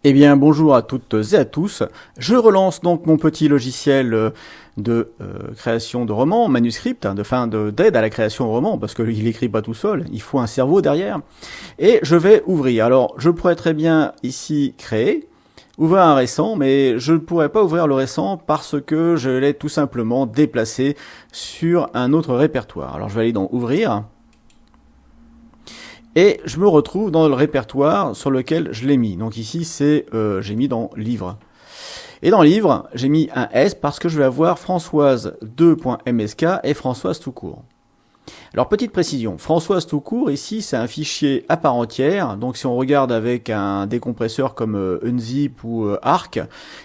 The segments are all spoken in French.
Eh bien, bonjour à toutes et à tous. Je relance donc mon petit logiciel de création de romans, manuscript, d'aide à la création de romans, parce qu'il n'écrit pas tout seul, il faut un cerveau derrière. Et je vais ouvrir. Alors, je pourrais très bien ici créer, ouvrir un récent, mais je ne pourrais pas ouvrir le récent parce que je l'ai tout simplement déplacé sur un autre répertoire. Alors, je vais aller dans Ouvrir. Et je me retrouve dans le répertoire sur lequel je l'ai mis. Donc ici, j'ai mis dans Livre. Et dans Livre, j'ai mis un S parce que je vais avoir Françoise 2.msk et Françoise tout court. Alors, petite précision, Françoise tout court, ici, c'est un fichier à part entière. Donc, si on regarde avec un décompresseur comme Unzip ou Arc,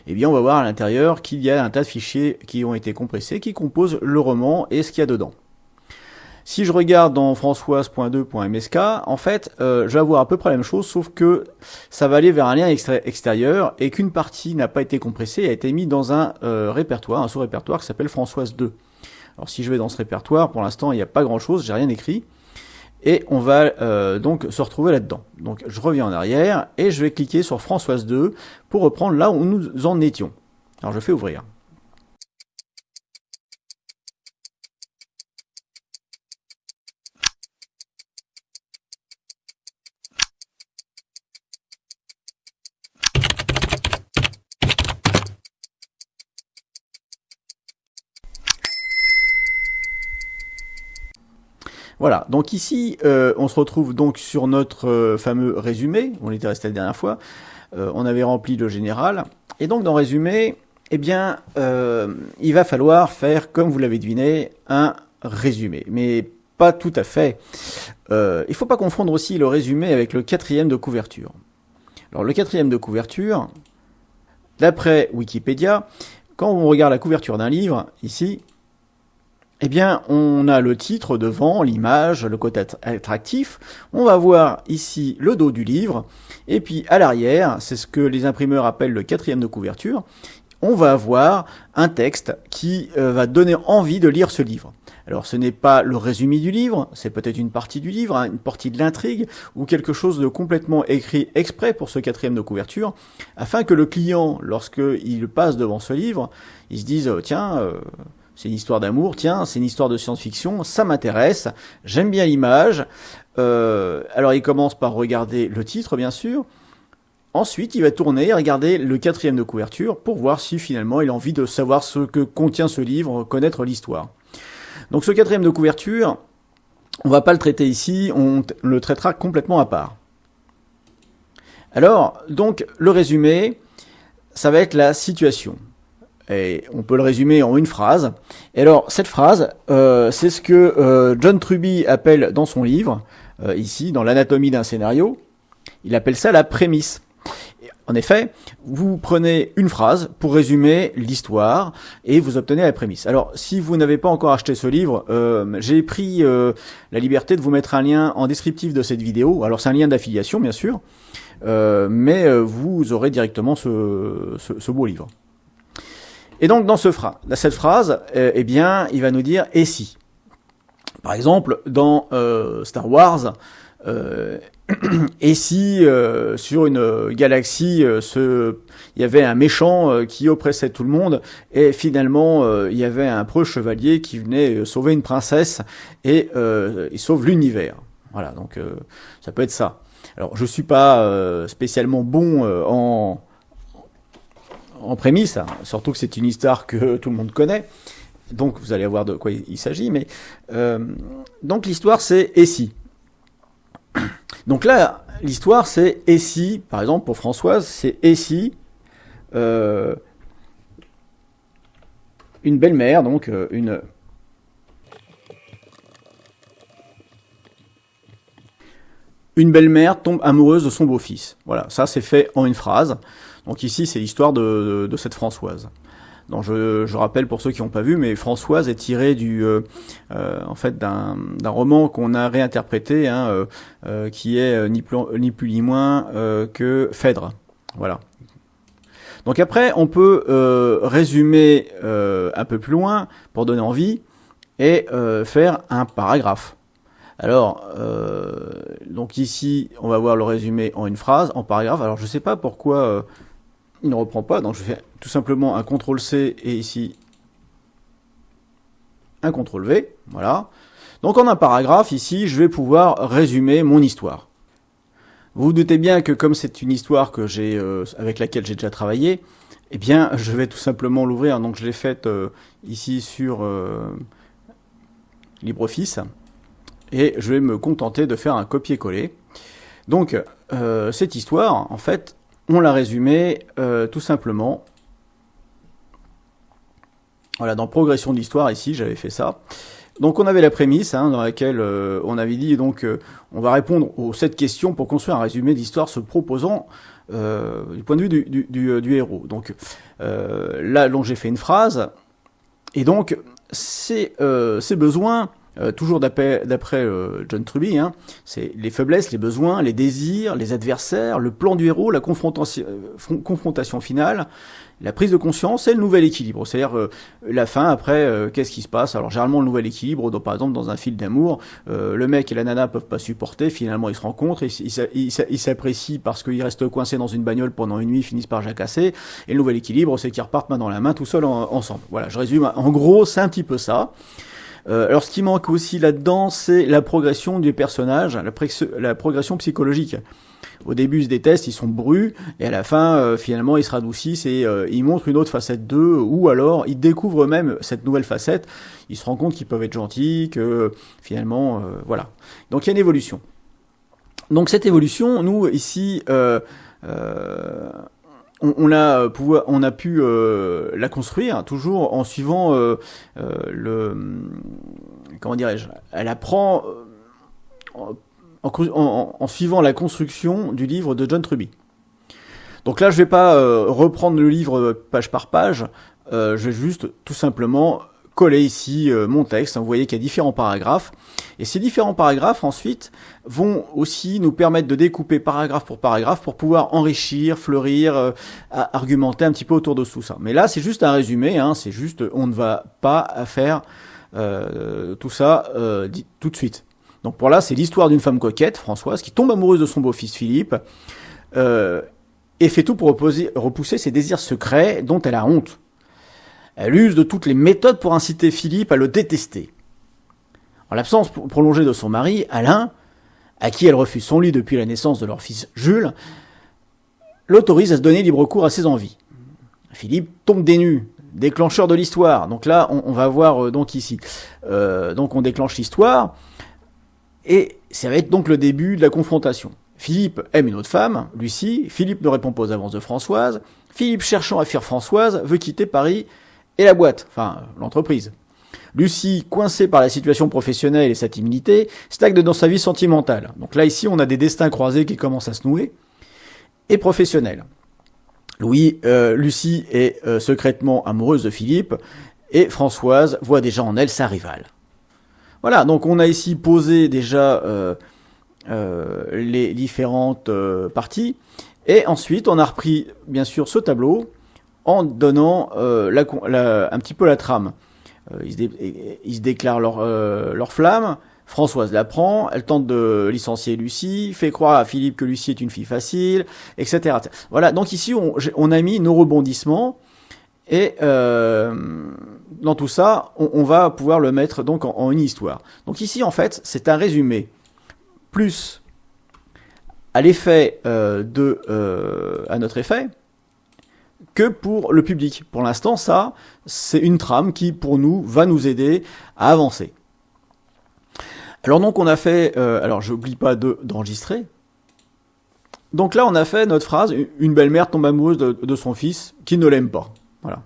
eh bien, on va voir à l'intérieur qu'il y a un tas de fichiers qui ont été compressés, qui composent le roman et ce qu'il y a dedans. Si je regarde dans françoise.2.msk, en fait, je vais avoir à peu près la même chose, sauf que ça va aller vers un lien extérieur et qu'une partie n'a pas été compressée et a été mise dans un répertoire, un sous-répertoire qui s'appelle Françoise 2. Alors si je vais dans ce répertoire, pour l'instant, il n'y a pas grand-chose, j'ai rien écrit. Et on va donc se retrouver là-dedans. Donc je reviens en arrière et je vais cliquer sur Françoise 2 pour reprendre là où nous en étions. Alors je fais ouvrir. Voilà, donc ici, on se retrouve donc sur notre fameux résumé, on était resté la dernière fois, on avait rempli le général, et donc dans résumé, eh bien, il va falloir faire, comme vous l'avez deviné, un résumé, mais pas tout à fait. Il faut pas confondre aussi le résumé avec le quatrième de couverture. Alors le quatrième de couverture, d'après Wikipédia, quand on regarde la couverture d'un livre, ici, eh bien, on a le titre devant, l'image, le côté attractif. On va voir ici le dos du livre. Et puis, à l'arrière, c'est ce que les imprimeurs appellent le quatrième de couverture. On va avoir un texte qui va donner envie de lire ce livre. Alors, ce n'est pas le résumé du livre, c'est peut-être une partie du livre, une partie de l'intrigue, ou quelque chose de complètement écrit exprès pour ce quatrième de couverture, afin que le client, lorsqu'il passe devant ce livre, il se dise, tiens... c'est une histoire d'amour, tiens, c'est une histoire de science-fiction, ça m'intéresse, j'aime bien l'image. Alors il commence par regarder le titre, bien sûr. Ensuite, il va tourner et regarder le quatrième de couverture pour voir si finalement il a envie de savoir ce que contient ce livre, connaître l'histoire. Donc ce quatrième de couverture, on va pas le traiter ici, on le traitera complètement à part. Alors, donc, le résumé, ça va être la situation. Et on peut le résumer en une phrase. Et alors, cette phrase, c'est ce que John Truby appelle dans son livre, ici, dans l'anatomie d'un scénario, il appelle ça la prémisse. En effet, vous prenez une phrase pour résumer l'histoire et vous obtenez la prémisse. Alors, si vous n'avez pas encore acheté ce livre, j'ai pris la liberté de vous mettre un lien en descriptif de cette vidéo. Alors, c'est un lien d'affiliation, bien sûr, mais vous aurez directement ce beau livre. Et donc dans cette phrase, eh bien, il va nous dire « et si ». Par exemple, dans Star Wars, et si sur une galaxie, il y avait un méchant qui oppressait tout le monde, et finalement, il y avait un preux chevalier qui venait sauver une princesse, et il sauve l'univers. Voilà, donc ça peut être ça. Alors, je suis pas spécialement bon en prémisse, hein, surtout que c'est une histoire que tout le monde connaît, donc vous allez voir de quoi il s'agit, mais donc l'histoire c'est « et si ». Donc là, l'histoire c'est « et si », par exemple pour Françoise, c'est « et si » une belle-mère, donc une belle-mère tombe amoureuse de son beau-fils. Voilà, ça c'est fait en une phrase. Donc ici, c'est l'histoire de cette Françoise. Donc je rappelle pour ceux qui n'ont pas vu, mais Françoise est tirée en fait d'un roman qu'on a réinterprété, hein, qui est ni plus ni moins que Phèdre. Voilà. Donc après, on peut résumer un peu plus loin pour donner envie et faire un paragraphe. Alors, donc ici, on va voir le résumé en une phrase, en paragraphe. Alors, je ne sais pas pourquoi il ne reprend pas. Donc, je fais tout simplement un CTRL-C et ici, un CTRL-V. Voilà. Donc, en un paragraphe, ici, je vais pouvoir résumer mon histoire. Vous vous doutez bien que comme c'est une histoire que avec laquelle j'ai déjà travaillé, eh bien, je vais tout simplement l'ouvrir. Donc, je l'ai faite ici sur LibreOffice. Et je vais me contenter de faire un copier-coller. Donc, cette histoire, en fait, on l'a résumée tout simplement. Voilà, dans Progression de l'histoire, ici, j'avais fait ça. Donc, on avait la prémisse dans laquelle on avait dit, donc, on va répondre aux 7 questions pour construire un résumé d'histoire se proposant du point de vue du héros. Donc, là, donc, j'ai fait une phrase. Et donc, ces besoins... toujours d'après John Truby, c'est les faiblesses, les besoins, les désirs, les adversaires, le plan du héros, la confrontation finale, la prise de conscience et le nouvel équilibre. C'est-à-dire la fin, après, qu'est-ce qui se passe? Alors généralement le nouvel équilibre, donc, par exemple dans un film d'amour, le mec et la nana peuvent pas supporter, finalement ils se rencontrent, ils s'apprécient parce qu'ils restent coincés dans une bagnole pendant une nuit, ils finissent par jacasser, et le nouvel équilibre c'est qu'ils repartent main dans la main tout seuls ensemble. Voilà, je résume, en gros c'est un petit peu ça. Alors ce qui manque aussi là-dedans, c'est la progression du personnage, la progression psychologique. Au début, ils se détestent, ils sont brus, et à la fin, finalement, ils se radoucissent et ils montrent une autre facette d'eux, ou alors ils découvrent même cette nouvelle facette. Ils se rendent compte qu'ils peuvent être gentils, que finalement, voilà. Donc il y a une évolution. Donc cette évolution, nous ici, on a pu la construire toujours en suivant comment dirais-je, elle apprend en suivant la construction du livre de John Truby. Donc là, je vais pas reprendre le livre page par page, je vais juste tout simplement coller ici mon texte. Vous voyez qu'il y a différents paragraphes, et ces différents paragraphes ensuite vont aussi nous permettre de découper paragraphe pour paragraphe pour pouvoir enrichir, fleurir, argumenter un petit peu autour de tout ça. Mais là, c'est juste un résumé, c'est juste, on ne va pas faire tout ça tout de suite. Donc pour là, c'est l'histoire d'une femme coquette, Françoise, qui tombe amoureuse de son beau-fils Philippe, et fait tout pour repousser ses désirs secrets dont elle a honte. Elle use de toutes les méthodes pour inciter Philippe à le détester. En l'absence prolongée de son mari, Alain, à qui elle refuse son lit depuis la naissance de leur fils Jules, l'autorise à se donner libre cours à ses envies. Philippe tombe des nues, déclencheur de l'histoire. Donc là, on va voir donc ici. Donc on déclenche l'histoire, et ça va être donc le début de la confrontation. Philippe aime une autre femme, Lucie. Philippe ne répond pas aux avances de Françoise. Philippe, cherchant à fuir Françoise, veut quitter Paris et la boîte, enfin l'entreprise. Lucie, coincée par la situation professionnelle et sa timidité, stagne dans sa vie sentimentale. Donc là, ici, on a des destins croisés qui commencent à se nouer, et professionnels. Lucie est secrètement amoureuse de Philippe, et Françoise voit déjà en elle sa rivale. Voilà, donc on a ici posé déjà les différentes parties, et ensuite on a repris bien sûr ce tableau en donnant un petit peu la trame. Ils se déclarent leur flamme, Françoise la prend, elle tente de licencier Lucie, fait croire à Philippe que Lucie est une fille facile, etc. Voilà, donc ici on a mis nos rebondissements, et dans tout ça, on va pouvoir le mettre donc en une histoire. Donc ici, en fait, c'est un résumé, plus à l'effet à notre effet, que pour le public. Pour l'instant, ça, c'est une trame qui, pour nous, va nous aider à avancer. Alors donc, on a fait... alors, j'oublie pas d'enregistrer. Donc là, on a fait notre phrase, une belle-mère tombe amoureuse de son fils, qui ne l'aime pas. Voilà.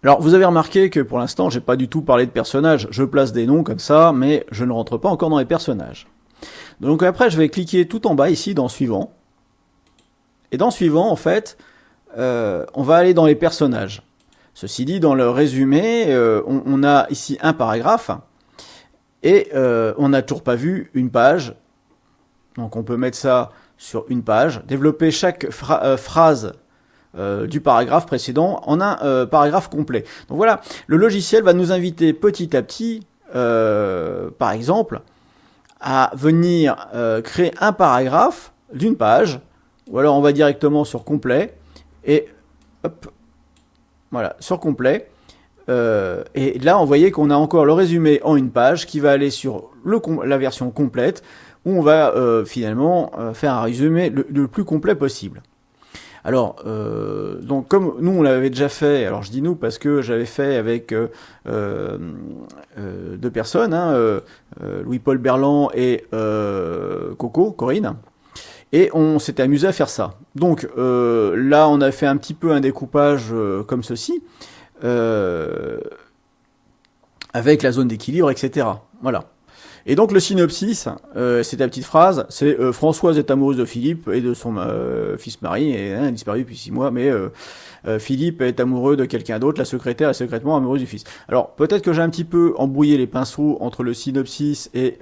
Alors, vous avez remarqué que pour l'instant, j'ai pas du tout parlé de personnages. Je place des noms comme ça, mais je ne rentre pas encore dans les personnages. Donc après, je vais cliquer tout en bas ici dans Suivant. Et dans Suivant, en fait, on va aller dans les personnages. Ceci dit, dans le résumé, on a ici un paragraphe, et on n'a toujours pas vu une page. Donc on peut mettre ça sur une page, développer chaque phrase du paragraphe précédent en un paragraphe complet. Donc voilà, le logiciel va nous inviter petit à petit, par exemple, à venir créer un paragraphe d'une page, ou alors on va directement sur complet, et hop, voilà, sur complet. Et là, on voyait qu'on a encore le résumé en une page qui va aller sur la version complète, où on va finalement faire un résumé le plus complet possible. Alors, donc comme nous on l'avait déjà fait, alors je dis nous parce que j'avais fait avec deux personnes, Louis-Paul Berland et Corinne, et on s'était amusé à faire ça. Donc là, on a fait un petit peu un découpage comme ceci. Avec la zone d'équilibre, etc. Voilà. Et donc le synopsis, c'est la petite phrase, c'est Françoise est amoureuse de Philippe et de son fils Marie, et elle a disparu depuis 6 mois, mais Philippe est amoureux de quelqu'un d'autre, la secrétaire est secrètement amoureuse du fils. Alors peut-être que j'ai un petit peu embrouillé les pinceaux entre le synopsis et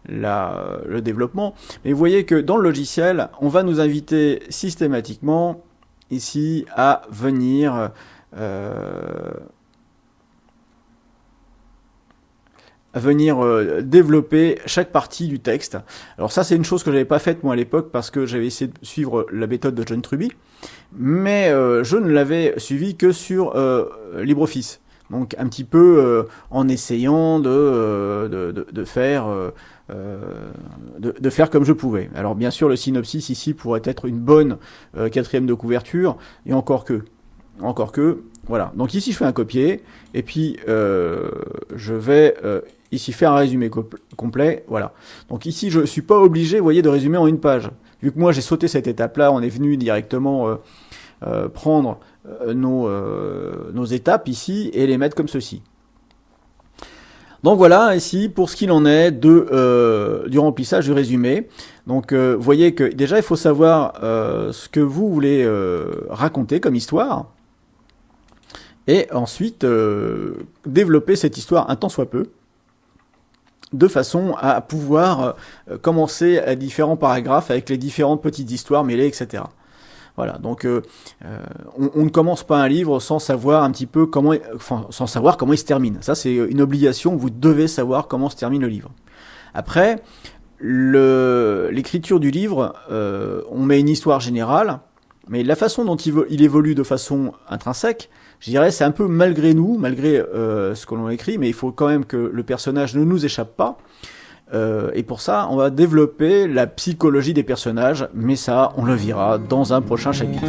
le développement, mais vous voyez que dans le logiciel, on va nous inviter systématiquement ici à venir développer chaque partie du texte. Alors ça, c'est une chose que j'avais pas faite moi à l'époque parce que j'avais essayé de suivre la méthode de John Truby, mais je ne l'avais suivi que sur LibreOffice. Donc un petit peu en essayant de faire comme je pouvais. Alors bien sûr, le synopsis ici pourrait être une bonne quatrième de couverture, et encore que, voilà. Donc ici je fais un copier, et puis je vais ici faire un résumé complet, voilà. Donc ici je suis pas obligé, vous voyez, de résumer en une page. Vu que moi j'ai sauté cette étape-là, on est venu directement prendre nos étapes ici et les mettre comme ceci. Donc voilà, ici, pour ce qu'il en est du remplissage du résumé. Donc vous voyez que déjà il faut savoir ce que vous voulez raconter comme histoire, et ensuite développer cette histoire un tant soit peu, de façon à pouvoir commencer à différents paragraphes avec les différentes petites histoires mêlées, etc. Voilà, donc on ne commence pas un livre sans savoir un petit peu sans savoir comment il se termine. Ça, c'est une obligation, vous devez savoir comment se termine le livre. Après, l'écriture du livre, on met une histoire générale, mais la façon dont il évolue de façon intrinsèque, je dirais, c'est un peu malgré nous, malgré ce que l'on écrit, mais il faut quand même que le personnage ne nous échappe pas. Et pour ça, on va développer la psychologie des personnages, mais ça, on le verra dans un prochain chapitre.